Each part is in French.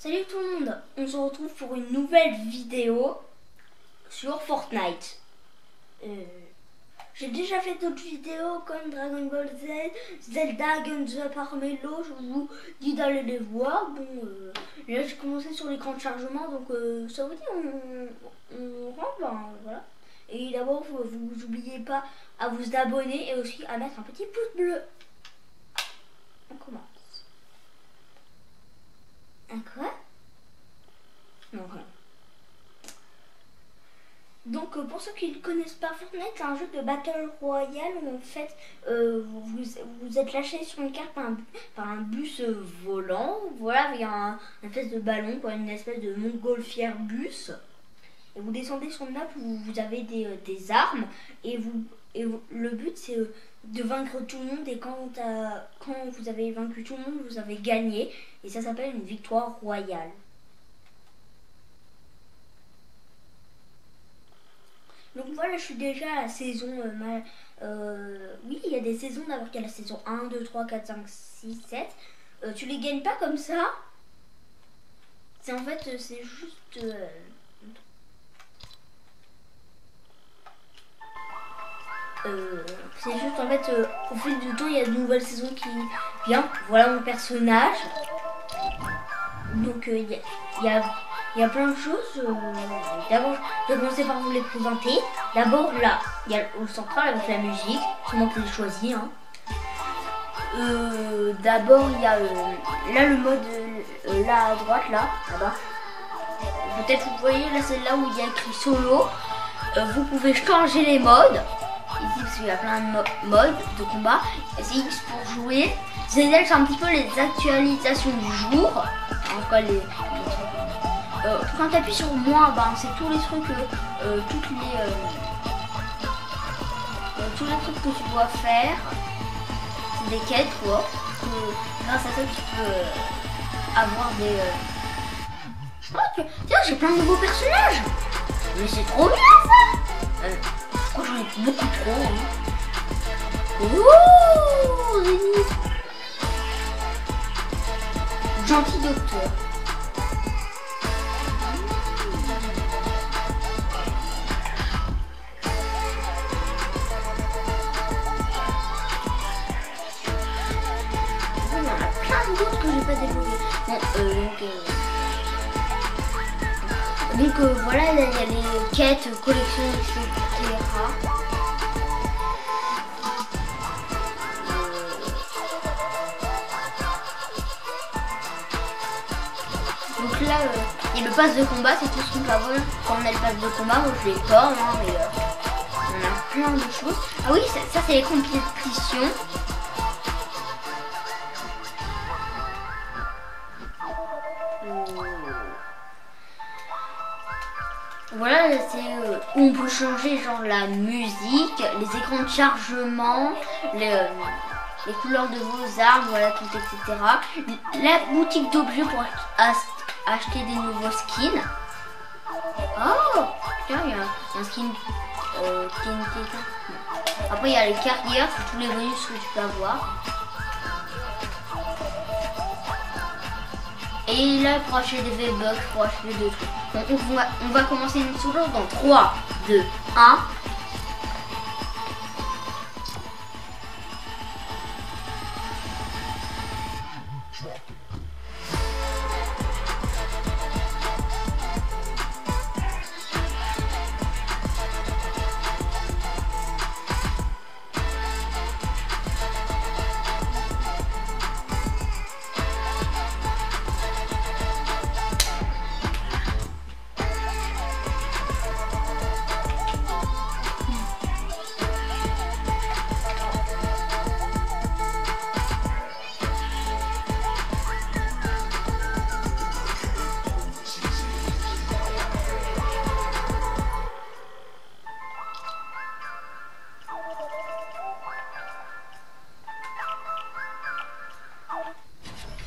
Salut tout le monde, on se retrouve pour une nouvelle vidéo sur Fortnite. J'ai déjà fait d'autres vidéos comme Dragon Ball Z, Zelda, Guns Up Armello, je vous dis d'aller les voir. Bon, là j'ai commencé sur l'écran de chargement, donc ça vous dit on rentre, ben, voilà. Et d'abord, vous n'oubliez pas à vous abonner et aussi à mettre un petit pouce bleu. On commence. Un quoi? Non, rien. Donc pour ceux qui ne connaissent pas Fortnite, c'est un jeu de Battle Royale où en fait vous êtes lâché sur une carte par un bus volant, voilà, avec un espèce de ballon, quoi, une espèce de montgolfière bus. Et vous descendez sur une map où vous avez des armes et le but c'est de vaincre tout le monde, et quand vous avez vaincu tout le monde, vous avez gagné, et ça s'appelle une victoire royale. Donc voilà, je suis déjà à la saison, oui, il y a des saisons, d'abord il y a la saison 1, 2, 3, 4, 5, 6, 7. Tu les gagnes pas comme ça. C'est en fait, c'est juste... c'est juste en fait, au fil du temps, il y a de nouvelles saisons qui viennent. Voilà mon personnage. Donc il y a plein de choses. D'abord, je vais commencer par vous les présenter. D'abord, là, il y a au central avec la musique. C'est moi qui l'ai choisi. Hein. D'abord, il y a là le mode là à droite, là-bas. Peut-être vous voyez, là c'est là où il y a écrit solo. Vous pouvez changer les modes. Ici, parce qu'il y a plein de modes de combat. C'est X pour jouer. C'est un petit peu les actualisations du jour. En tout cas, quand tu appuies sur moins, ben, c'est tous les trucs, tous les trucs que tu dois faire. C'est des quêtes, quoi. Grâce à ça, tu peux avoir des... Oh, tiens, j'ai plein de nouveaux personnages. Mais c'est trop bien, ça. Je crois que j'en ai beaucoup trop. Hein. Ouh, Zénith. Gentil docteur. Il y en a plein d'autres que j'ai pas développé. Bon, donc voilà, il y a les quêtes, collections, etc. Donc là, il y a le pass de combat, c'est tout ce qu'on peut avoir quand on a le pass de combat. Moi je l'ai pas, hein, mais on a plein de choses. Ah oui, ça c'est les compétitions. Voilà, c'est où on peut changer genre la musique, les écrans de chargement, les couleurs de vos armes, voilà, tout, etc. La boutique d'objets pour acheter des nouveaux skins. Oh, tiens, il y a un skin TNT. Après, il y a les carrières, c'est tous les bonus que tu peux avoir. Et là, pour acheter des V-Bucks, pour acheter des trucs. On va commencer une solo dans 3, 2, 1.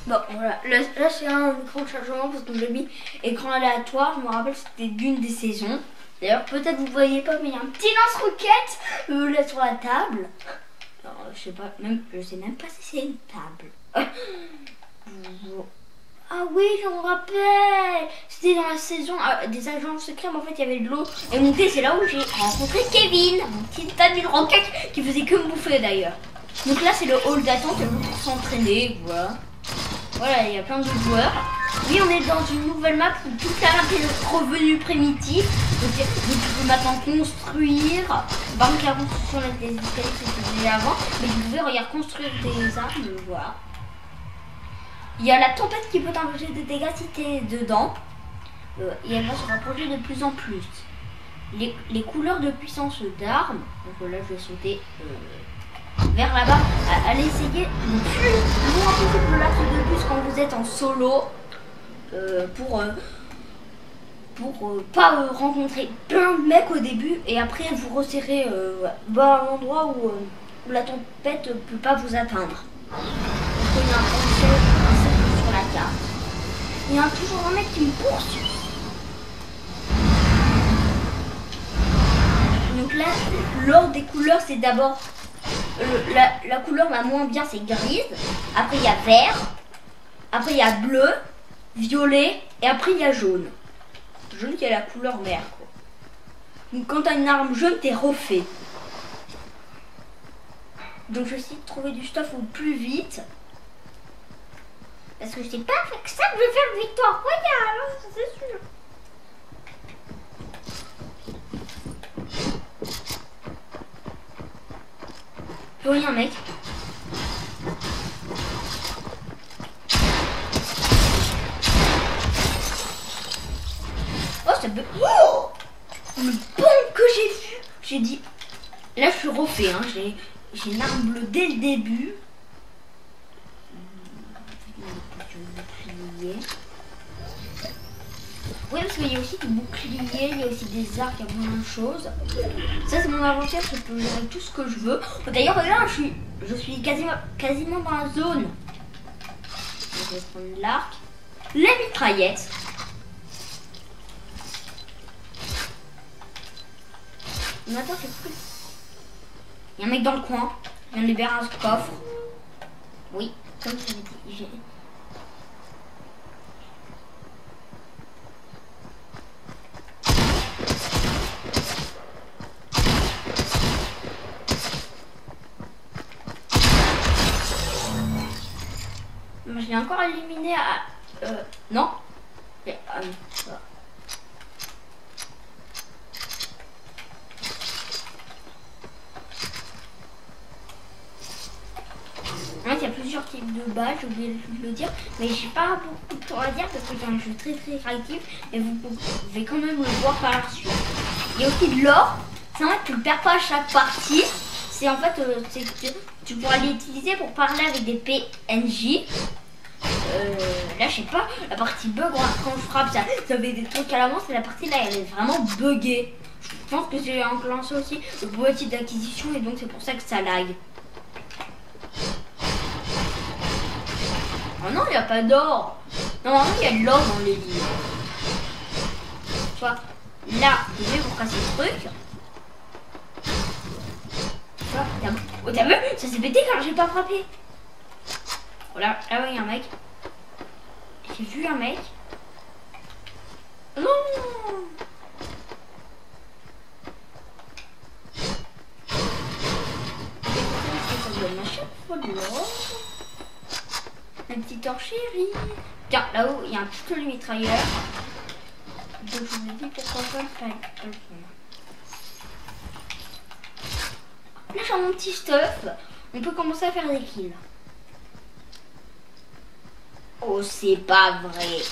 Bon, voilà, là c'est un écran de chargement parce que j'ai mis écran aléatoire, je me rappelle c'était d'une des saisons. D'ailleurs peut-être vous voyez pas, mais il y a un petit lance-roquette là sur la table. Alors, je sais pas, je sais même pas si c'est une table. Bon. Ah oui, je me rappelle. C'était dans la saison des agents secrets, mais en fait il y avait de l'eau. Et monté, c'est là où j'ai rencontré Kevin, mon petit ami de roquette qui faisait que me bouffer d'ailleurs. Donc là c'est le hall d'attente pour s'entraîner, voilà. Voilà, il y a plein de joueurs. Oui, on est dans une nouvelle map où toute la map est revenue primitive. Donc tu peux maintenant construire. Par contre la construction des escaliers c'était déjà avant. Mais vous pouvez regarder construire des armes, voilà. Il y a la tempête qui peut t'empêcher des dégâts si t'es dedans. Et elle va se rapprocher de plus en plus. Les couleurs de puissance d'armes. Donc là je vais sauter vers là-bas. Allez essayer le plus loin possible le laps de bus quand vous êtes en solo. Pour pas rencontrer plein de mecs au début. Et après vous resserrez à un endroit où la tempête peut pas vous atteindre. Donc, il y a sur la carte. Il y a toujours un mec qui me poursuit. Donc là, l'ordre des couleurs, c'est d'abord la couleur la moins bien, c'est grise. Après, il y a vert. Après, il y a bleu, violet. Et après, il y a jaune. Jaune qui est la couleur mère, quoi. Donc quand tu as une arme jaune, t'es refait. Donc je vais essayer de trouver du stuff au plus vite. Parce que c'est pas avec ça que je vais faire une victoire royale, c'est sûr. Je vois un mec. Oh, ça peut... Oh, le bombe que j'ai vu. J'ai dit... Là, je suis refait, hein. J'ai une arme bleue dès le début. Oui, parce qu'il y a aussi des boucliers, il y a aussi des arcs, il y a plein de choses. Ça, c'est mon avantage, je peux gérer tout ce que je veux. D'ailleurs, là, je suis quasiment dans la zone. Je vais prendre l'arc, les mitraillettes. Mais attends, c'est plus. Il y a un mec dans le coin, je viens de libérer un coffre. Oui, comme je l'ai dit, je l'ai encore éliminé à... non. Voilà. En fait, il y a plusieurs types de balles, j'ai oublié de le dire, mais j'ai pas beaucoup de temps à dire parce que c'est un jeu très réactif et vous pouvez quand même le voir par la suite. Il y a aussi de l'or, c'est en fait tu le perds pas à chaque partie, c'est en fait tu pourras l'utiliser pour parler avec des PNJ. Là je sais pas, la partie bug quand je frappe ça avait des trucs à l'avance et la partie là elle est vraiment buggée. Je pense que j'ai enclenché aussi le boîtier d'acquisition et donc c'est pour ça que ça lag. Oh non, il n'y a pas d'or. Normalement, il y a de l'or dans les livres. Tu vois, là, je vais vous casser le truc. Tu vois, t'as vu, ça s'est pété car j'ai pas frappé. Voilà, là, il y a un mec. J'ai vu un mec. Non. Ça donne à chaque fois de l'or. Un petit orchérie. Tiens, là-haut, il y a un pistolet mitrailleur. Donc je me dis pourquoi pas le faire. Là, j'ai mon petit stuff. On peut commencer à faire des kills. Oh, c'est pas vrai.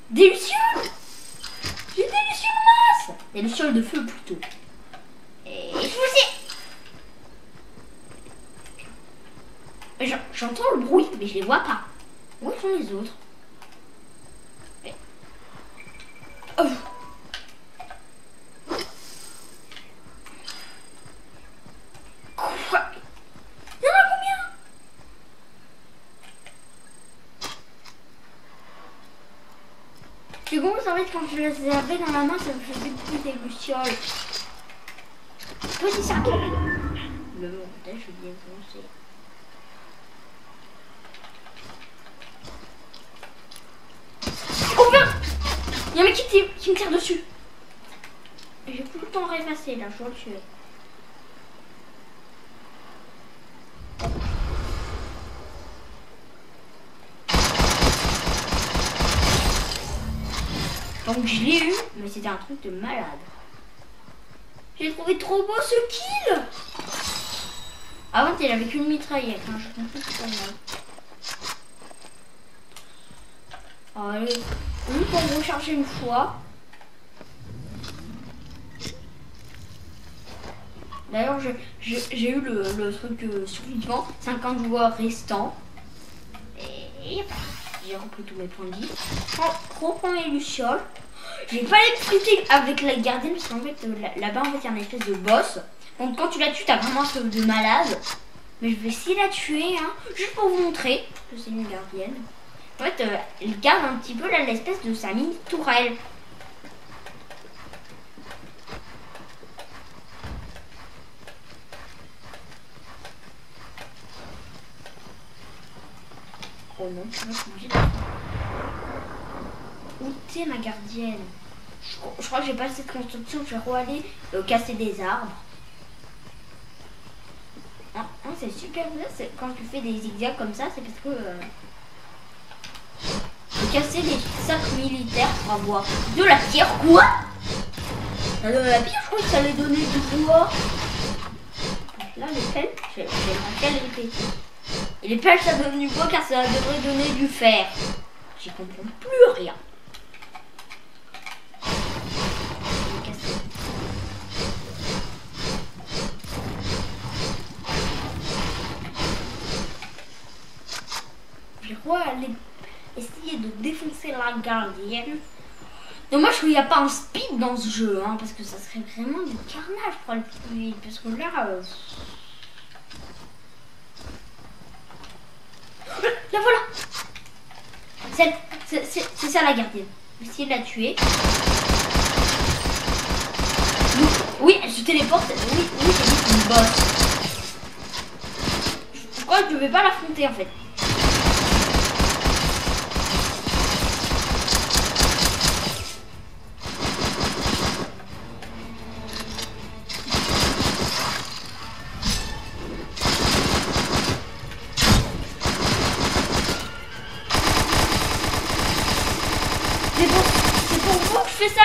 Des lucioles. J'ai des lucioles masses. Des lucioles de feu plutôt. Et je vous sais. J'entends le bruit, mais je les vois pas. Où sont les autres? Mais... oh. Quoi? Il y en a combien? C'est bon, ça va être quand je les avais dans la main, ça me faisait beaucoup des lucioles. Petit cercle. Le montage, je vais bien commencer. y a un mec qui me tire dessus. J'ai plus le temps de répasser là, je dois le tuer. Donc je l'ai eu, mais c'était un truc de malade. J'ai trouvé trop beau ce kill. Avant il avait qu'une mitraillette, hein, je comprends pas mal. Allez, oui, pour me recharger une fois. D'ailleurs, j'ai eu le truc survivant, 50 joueurs restants. Et j'ai rempli tous mes points de vie. Reprends les lucioles. J'ai pas l'expliquer avec la gardienne parce qu'en fait là-bas en fait il y a une espèce de boss. Donc quand tu la tues, t'as vraiment un truc de malade. Mais je vais essayer de la tuer, hein, juste pour vous montrer que c'est une gardienne. En fait, elle garde un petit peu là l'espèce de sa mini tourelle. Oh non, tu vas changer. Où t'es ma gardienne? Je crois que j'ai pas assez de construction, je vais re-aller casser des arbres. Ah, c'est super bien, quand tu fais des zigzags comme ça, c'est parce que casser les sacs militaires pour avoir de la pierre. Quoi? Ça donne la pierre, je crois que ça allait donner du bois. Là, les pelles, je vais laquelle répéter. Et les pelles, ça donne du bois car ça devrait donner du fer. J'y comprends plus rien. Je vais aller essayer de défoncer la gardienne. Dommage qu'il n'y a pas un speed dans ce jeu, hein, parce que ça serait vraiment du carnage pour aller plus vite. Parce que là... La voilà. C'est ça la gardienne. Essayer de la tuer. Oui, elle se téléporte. Oui, c'est une boss. Je crois que je vais pas l'affronter en fait. C'est pour vous que je fais ça.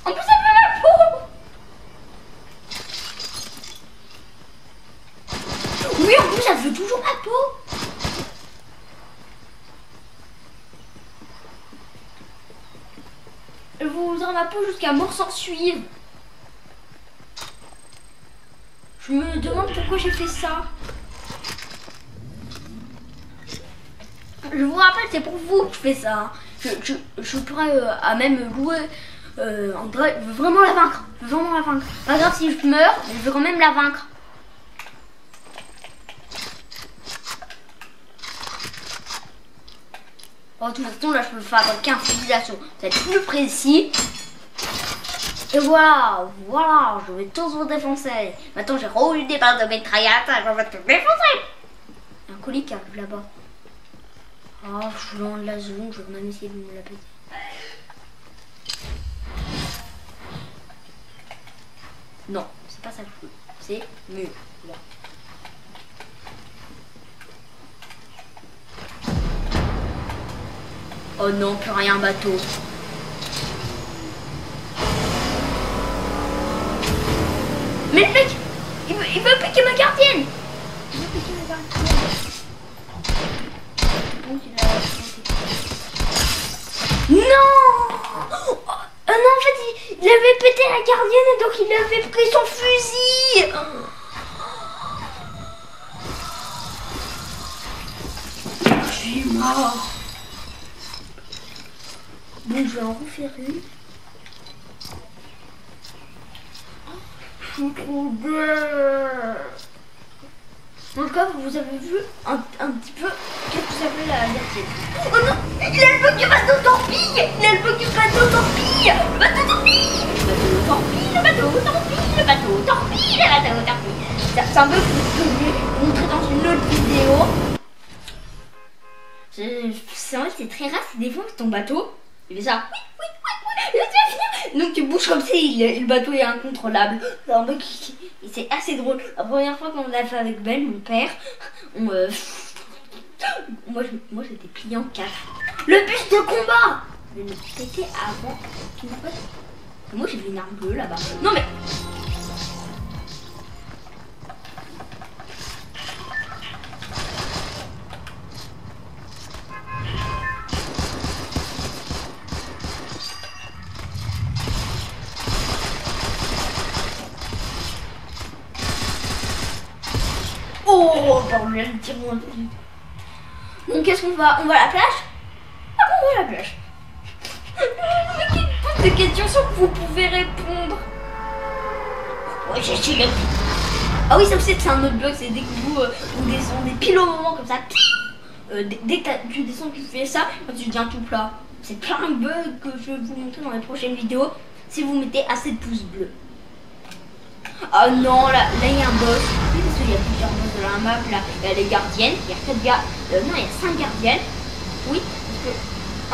En plus, elle veut ma peau. Oui, en plus, elle veut toujours ma peau. Elle voudra ma peau jusqu'à mort sans suivre. Je me demande pourquoi j'ai fait ça. Je vous rappelle, c'est pour vous que je fais ça. Je pourrais à même louer André. Je veux vraiment la vaincre. Pas grave si je meurs, mais je veux quand même la vaincre. Bon, de toute façon, là, je peux fabriquer un fusil d'assaut. Ça va être plus précis. Et voilà, je vais tous vous défoncer. Maintenant, j'ai reçu des balles de mitraillette et je vais tout défoncer. Un colis qui arrive là-bas. Oh, je suis loin de la zone, je vais même essayer de me la péter. Non, c'est pas ça que je veux. C'est mieux. Là. Oh non, plus rien, bateau. Mais le mec, il veut piquer ma gardienne. Non. Non, en fait, il avait pété la gardienne et donc il avait pris son fusil. Je suis mort. Bon, je vais en refaire une. Je suis trop belle. En tout cas, vous avez vu un petit peu qu'est-ce que ça s'appelle la gardienne. Oh non, il a le bug du bateau torpille. Il a le bug du bateau torpille. Le bateau torpille. Le bateau torpille. Le bateau torpille. Le bateau torpille. Le bateau torpille. C'est un bug que je vais montrer dans une autre vidéo. C'est vrai, c'est très rare. Des fois, ton bateau, il fait ça. Donc tu bouges comme ça, le bateau est incontrôlable. C'est un bug c'est assez drôle. La première fois qu'on l'a fait avec Ben, mon père, moi j'étais plié en quatre. Le bus de combat. Je le pétais avant qu'il n'arrête. Moi j'ai vu une arme bleue là-bas. Non mais. Oh, bordel, tire-moi dessus. Donc qu'est-ce qu'on va? On va à la plage? Ah bon, on va à la plage. Mais quelles questions sont que vous pouvez répondre? Ouais, j'ai le... Ah oui, ça aussi c'est un autre bug, c'est dès que vous descendez pile au moment comme ça. Dès que tu descends, tu fais ça, quand tu deviens tout plat. C'est plein de bugs que je vais vous montrer dans les prochaines vidéos si vous mettez assez de pouces bleus. Oh non, là il y a un boss. Oui, parce qu'il y a plusieurs boss de la map. Là, il y a les gardiennes. Il y a 4 gars. Non, il y a 5 gardiennes. Oui, parce que.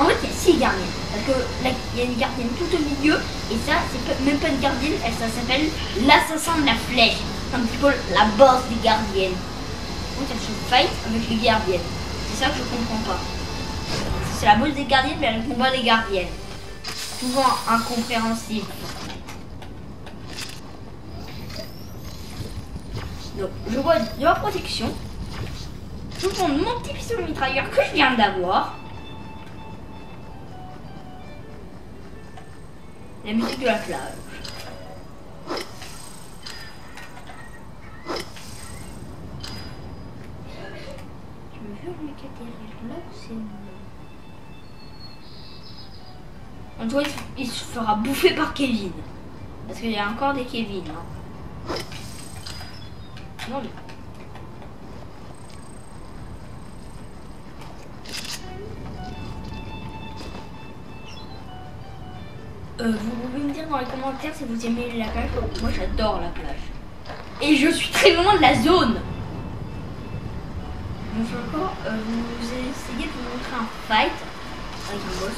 En fait, il y a 6 gardiennes. Parce que là, il y a une gardienne tout au milieu. Et ça, c'est même pas une gardienne. Ça s'appelle l'assassin de la flèche. C'est un petit peu la boss des gardiennes. Donc, elle se fight avec les gardiennes. C'est ça que je comprends pas. C'est la boss des gardiennes, mais elle combat les gardiennes. Souvent incompréhensible. Donc, je vois de la protection. Je prends mon petit pistolet mitrailleur que je viens d'avoir. La musique de la plage. Je veux le mec atterrir là ou c'est moi? En tout cas, il se fera bouffer par Kevin. Parce qu'il y a encore des Kevin. Hein. Non, mais... vous pouvez me dire dans les commentaires si vous aimez la plage. Moi j'adore la plage. Et je suis très loin de la zone. Donc encore, vous essayez de vous montrer un fight avec un boss.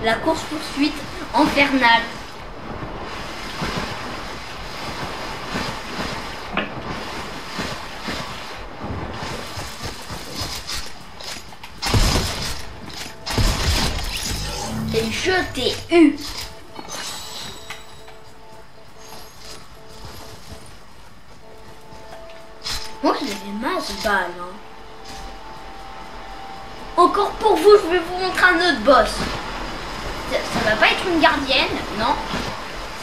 La course-poursuite infernale. Et je t'ai eu. Moi je l'avais mal ce balle. Hein. Encore pour vous, je vais vous montrer un autre boss. Ça va pas être une gardienne, non.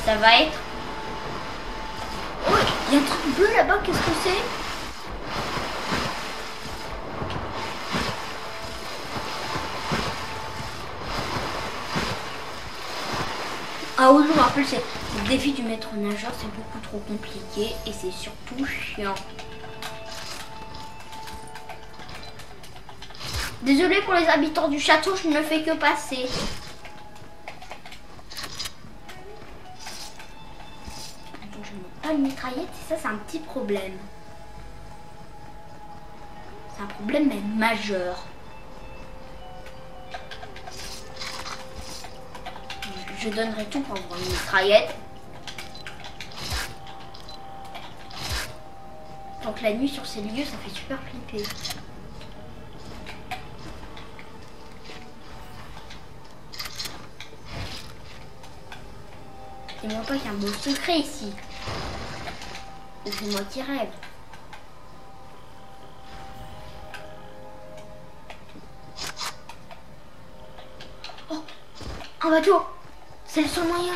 Ça va être... Oh, il y a un truc bleu là-bas, qu'est-ce que c'est? Ah oui, je me rappelle, c'est le défi du maître nageur, c'est beaucoup trop compliqué et c'est surtout chiant. Désolée pour les habitants du château, je ne fais que passer. Pas une mitraillette, et ça c'est un petit problème. C'est un problème même majeur. Je donnerai tout pour avoir une mitraillette. Donc la nuit sur ces lieux, ça fait super flipper. Dis-moi pas qu'il y a un beau secret ici. Ou c'est moi qui rêve. Oh, un bateau. C'est le seul moyen.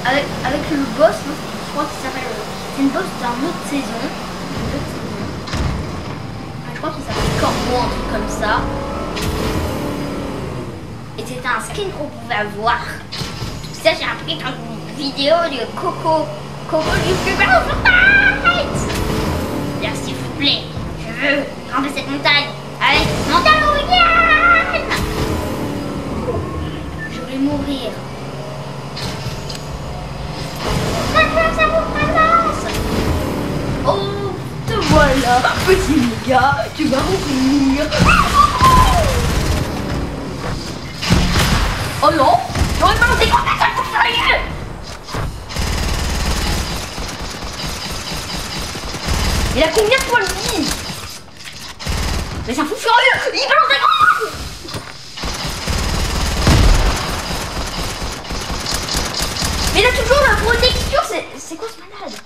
avec le boss, non, je crois qu'il s'appelle. C'est une boss d'un autre saison. Je crois qu'il s'appelle Corbeau, un truc comme ça. Et c'était un skin qu'on pouvait avoir. Tout ça, j'ai appris dans une vidéo de Coco YouTuber Fortnite. Là, s'il vous plaît, je veux grimper cette montagne avec Mandalorian. Je vais mourir. Ça vous présence. Oh, te voilà, petit gars, tu vas mourir. Oh non, j'aurais pas lancé quand ça pour sérieux. Il a combien de points de vie? Mais c'est un fou furieux. Il balance des grands. Mais il a toujours la protection. C'est quoi ce malade?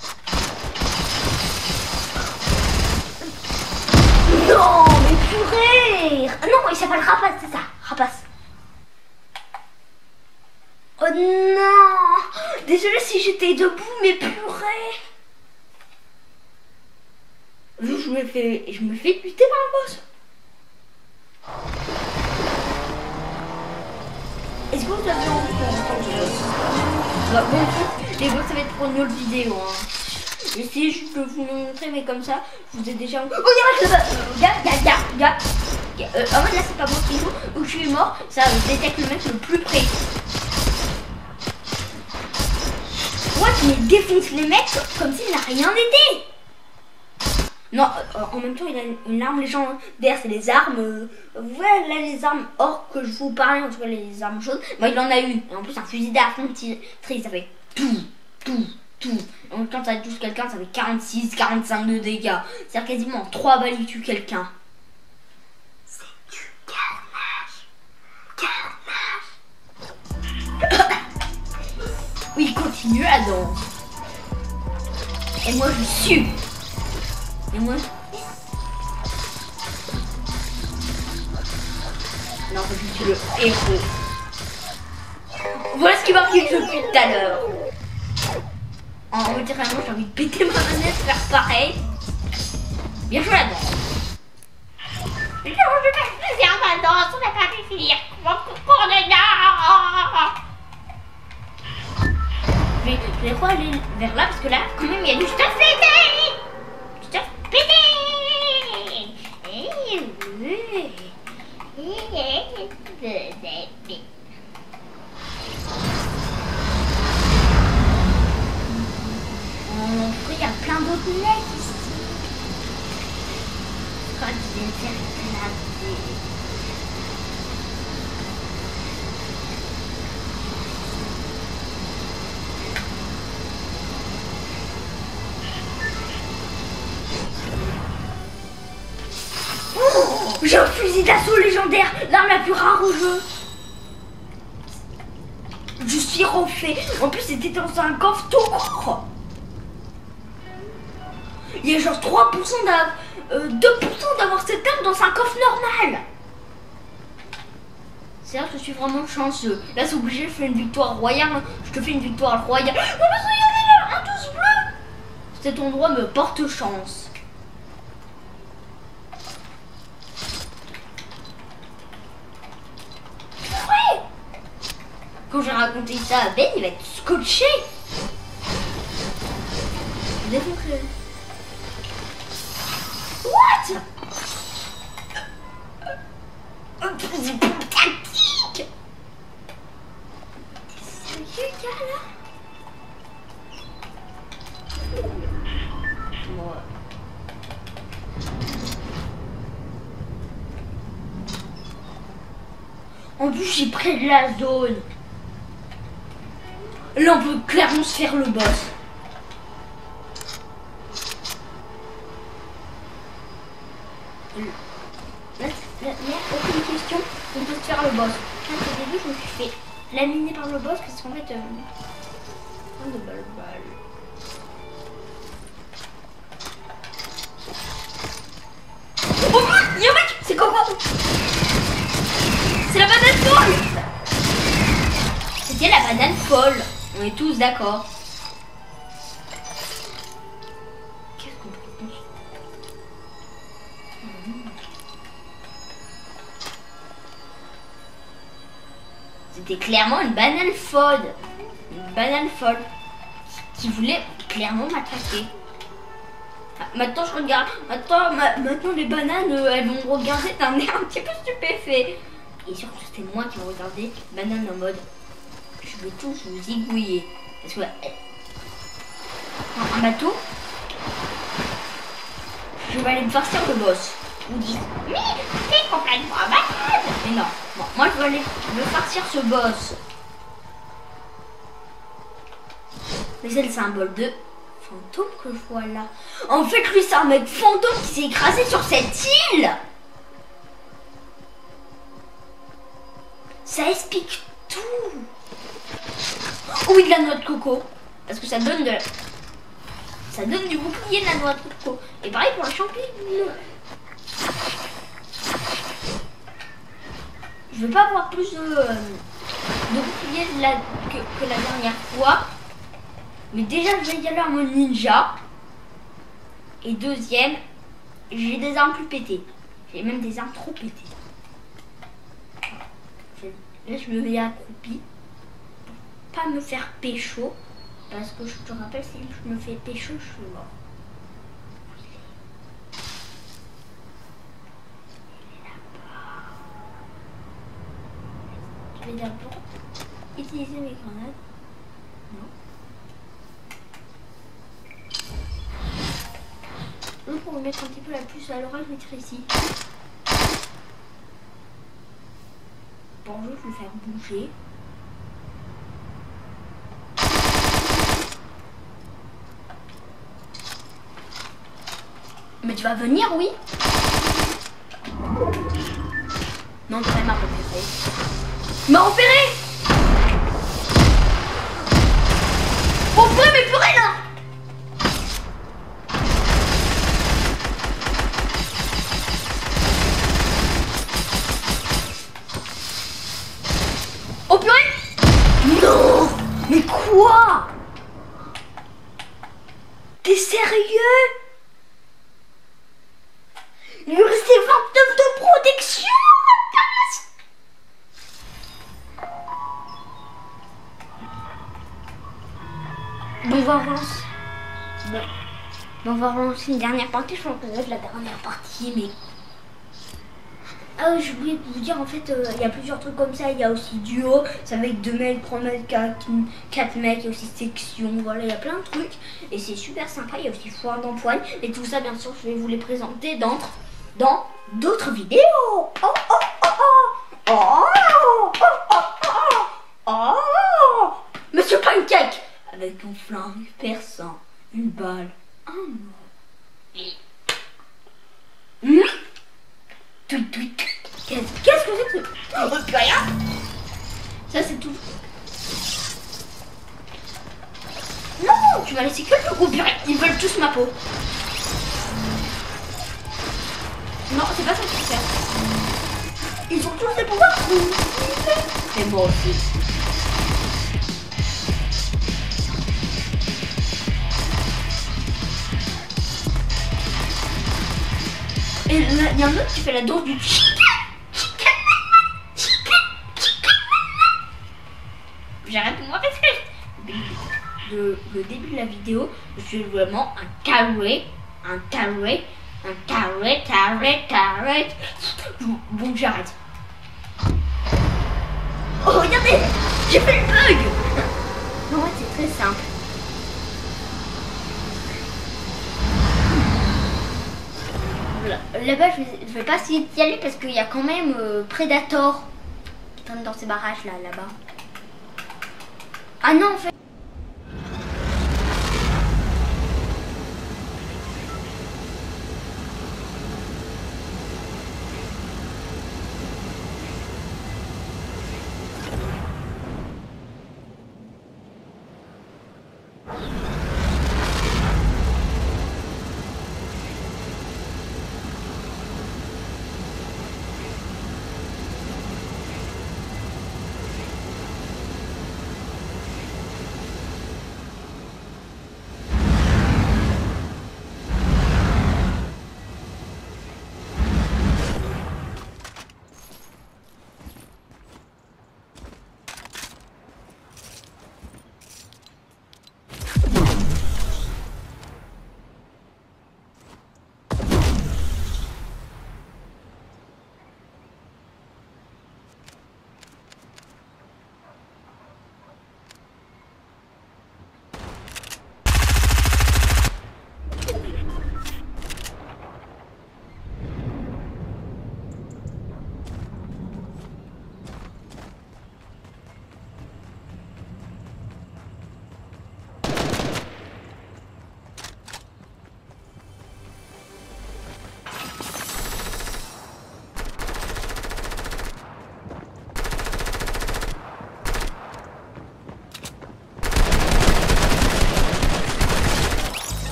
Non, mais purée. Ah non, il s'appelle Rapace, c'est ça, Rapace. Oh non! Désolée si j'étais debout, mais purée! Je me fais buter par le boss. Est-ce que vous avez envie qu'on entende le boss? Bah bon, les boss ça va être pour une autre vidéo. Hein. Essayez juste de vous le montrer, mais comme ça, je vous ai déjà... Oh, gars! En fait là c'est pas moi qui joue, où je suis mort, ça détecte le mec le plus près. Ouais, mais il défonce les mecs comme s'il n'a rien été. Non, en même temps, il a une arme légendaire, c'est les armes. Vous voyez là les armes or que je vous parlais, en tout cas les armes chaudes. Moi, il en a une. Et en plus, un fusil d'artillerie, ça fait tout. Donc quand ça touche quelqu'un, ça fait 46, 45 de dégâts. C'est-à-dire quasiment 3 balles, il tue quelqu'un. C'est du carnage. Oui, continue la danse. Et moi, je suis. Et moi... Non, je suis le héros. Voilà ce qui m'arrive depuis tout à l'heure. En littéralement, j'ai envie de péter ma manette, faire pareil. Bien joué la danse. Je vais faire ma danse, on n'a pas pu finir. Je vais aller vers là parce que là, quand même, il y a du stuff pété. Stuff pété. Il y a plein d'autres mecs ici. Quand je vais faire éclater. Oh, j'ai un fusil d'assaut légendaire, l'arme la plus rare au jeu. Je suis refait. En plus, c'était dans un coffre tout court. Il y a genre 3% 2% d'avoir cette arme dans un coffre normal. C'est-à-dire que je suis vraiment chanceux. Là, c'est obligé, je fais une victoire royale. Je te fais une victoire royale. Oh, mais regardez, un pouce bleu. Cet endroit me porte chance. Ouais. Quand j'ai raconté ça à Ben, il va être scotché. Je vais défoncer. What? C'est pas tactique. T'es sérieux, gars, là? Moi. En plus, j'ai près de la zone. Là, on peut clairement se faire le boss. Là, aucune question, on peut se faire le boss. Au début, je me suis fait laminer par le boss parce qu'en fait, de balle. Oh, il y a un mec, c'est Coco. C'est la banane folle. C'était la banane folle. On est tous d'accord. Qu'est-ce qu'on propose? C'était clairement une banane folle. Une banane folle. Qui voulait clairement m'attaquer. Maintenant je regarde. Maintenant les bananes, elles vont me regarder d'un air un petit peu stupéfait. Et surtout c'était moi qui me regardais. Banane en mode. Je vais tous vous zigouiller. Parce que un bateau. Je vais aller me farcir le boss. Vous dites, mais t'es complètement malade. Mais non, bon, moi je vais aller me farcir ce boss. Mais c'est le symbole de fantôme que je vois là. En fait, lui, c'est un mec fantôme qui s'est écrasé sur cette île. Ça explique tout. Oh oui, de la noix de coco. Parce que ça donne ça donne du bouclier de la noix de coco. Et pareil pour le champignon. Je veux pas avoir plus de bouclier que la dernière fois. Mais déjà, je vais y aller en mode ninja. Et deuxième, j'ai des armes plus pétées. J'ai même des armes trop pétées. Là, je me mets accroupi. Pour pas me faire pécho. Parce que je te rappelle, si je me fais pécho, je suis mort. Je vais d'abord utiliser mes grenades. Non. Donc pour me mettre un petit peu la puce à l'oreille, je vais mettre ici. Bonjour, je vais faire bouger. Mais tu vas venir, oui? Non, tu vas m'opérer. M'a opéré! Opéré, mais purée là! Oh purée! Non! Mais quoi? T'es sérieux? Il lui restait 29 de protection! Bon, on va relancer. Bon, on va relancer une dernière partie. Je pense que ça va être la dernière partie, mais. Ah oui, j'ai oublié de vous dire, en fait, il y a plusieurs trucs comme ça. Il y a aussi duo, ça va avec 2 mecs, 3 mecs, 4 mecs. Il y a aussi section, voilà, il y a plein de trucs. Et c'est super sympa. Il y a aussi foire d'empoigne. Et tout ça, bien sûr, je vais vous les présenter dans d'autres vidéos. Oh, oh, oh, oh. Oh, oh, oh, oh, oh. Monsieur Pancake! Avec un flingue perçant, une balle, un mot. Tweet, tweet. Qu'est-ce que c'est que ça? Oh, plus rien. Ça, c'est tout. Non, tu vas laisser que le gros purée. Ils veulent tous ma peau. Non, c'est pas ça qu'il faut faire. Ils ont tous des pouvoirs. Et moi aussi. Et il y en a un autre qui fait la danse du chicken. J'arrête de moi parce que le début de la vidéo, je suis vraiment un carré. Bon, j'arrête. Oh, regardez, j'ai fait le bug. En fait, c'est très simple. Voilà. Là-bas, je vais pas essayer d'y aller parce qu'il y a quand même Predator qui traîne dans ces barrages là-bas. Ah non, en fait.